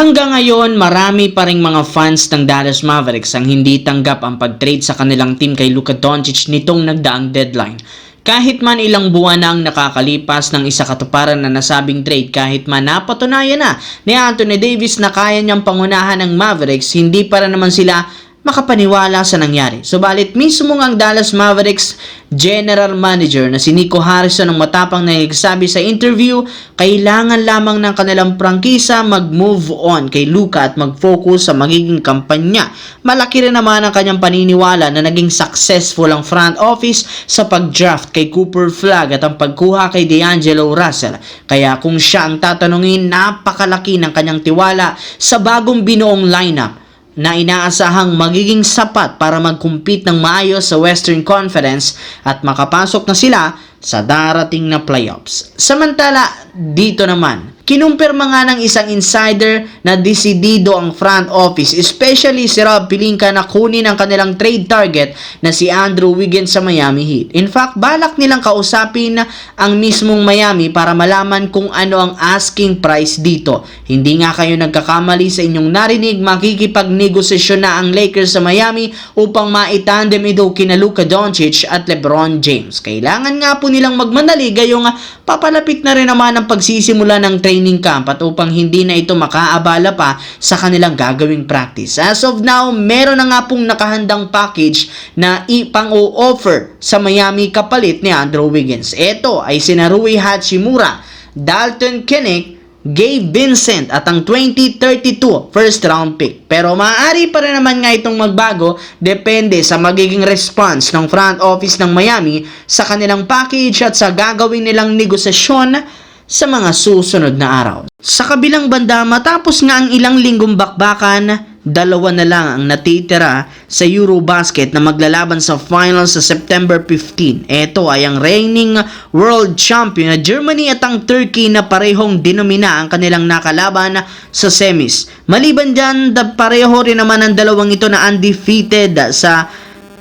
Hanggang ngayon, marami pa ring mga fans ng Dallas Mavericks ang hindi tanggap ang pag-trade sa kanilang team kay Luka Doncic nitong nagdaang deadline. Kahit man ilang buwan na ang nakakalipas ng isa katuparan na nasabing trade, kahit man napatunayan na ni Anthony Davis na kaya niyang pangunahan ng Mavericks, hindi para naman sila makapaniwala sa nangyari. Subalit mismo ang Dallas Mavericks General Manager na si Nico Harrison ang matapang na nagsabi sa interview, kailangan lamang ng kanilang prangkisa mag-move on kay Luka at mag-focus sa magiging kampanya. Malaki rin naman ang kanyang paniniwala na naging successful ang front office sa pag-draft kay Cooper Flagg at ang pagkuha kay D'Angelo Russell. Kaya kung siya ang tatanungin, napakalaki ng kanyang tiwala sa bagong binuong lineup na inaasahang magiging sapat para mag-compete ng maayos sa Western Conference at makapasok na sila sa darating na playoffs. Samantala, dito naman, kinumpirma nga ng isang insider na desidido ang front office, especially si Rob Pelinka, na kunin ang kanilang trade target na si Andrew Wiggins sa Miami Heat. In fact, balak nilang kausapin ang mismong Miami para malaman kung ano ang asking price dito. Hindi nga kayo nagkakamali sa inyong narinig, makikipagnegosasyon na ang Lakers sa Miami upang maitandem ito kina Luka Doncic at LeBron James. Kailangan nga po nilang magmanali gayong papalapit na rin naman ang pagsisimula ng training camp at upang hindi na ito makaabala pa sa kanilang gagawing practice. As of now, meron na nga pong nakahandang package na ipang-o-offer sa Miami kapalit ni Andrew Wiggins. Ito ay sina Rui Hachimura, Dalton Keunig, Gabe Vincent at ang 2032 first round pick. Pero maaari pa rin naman nga itong magbago, depende sa magiging response ng front office ng Miami sa kanilang package at sa gagawin nilang negosasyon sa mga susunod na araw. Sa kabilang banda, matapos nga ang ilang linggong bakbakan, dalawa na lang ang natitira sa Eurobasket na maglalaban sa finals sa September 15. Ito ay ang reigning world champion na Germany at ang Turkey na parehong denomina ang kanilang nakalaban sa semis. Maliban dyan, pareho rin naman ang dalawang ito na undefeated sa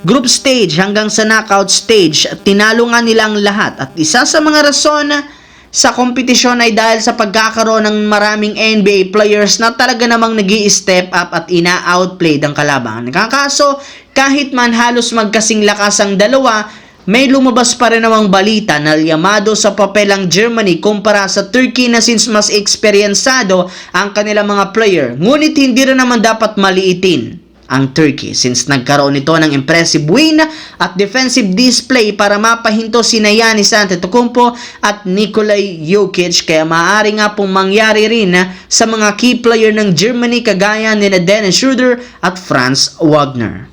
group stage hanggang sa knockout stage. Tinalo nga nila ang lahat at isa sa mga rason sa kompetisyon ay dahil sa pagkakaroon ng maraming NBA players na talaga namang nag-i-step up at ina-outplay ang kalaban. Kaso, kahit man halos magkasing lakas ang dalawa, may lumabas pa rin namang balita na yamado sa papel ang Germany kumpara sa Turkey na since mas eksperyensado ang kanilang mga player. Ngunit hindi rin naman dapat maliitin ang Turkey since nagkaroon ito ng impressive win at defensive display para mapahinto sina Giannis Antetokounmpo at Nikola Jokic, kaya maaari nga pong mangyari rin sa mga key player ng Germany kagaya ni Dennis Schroeder at Franz Wagner.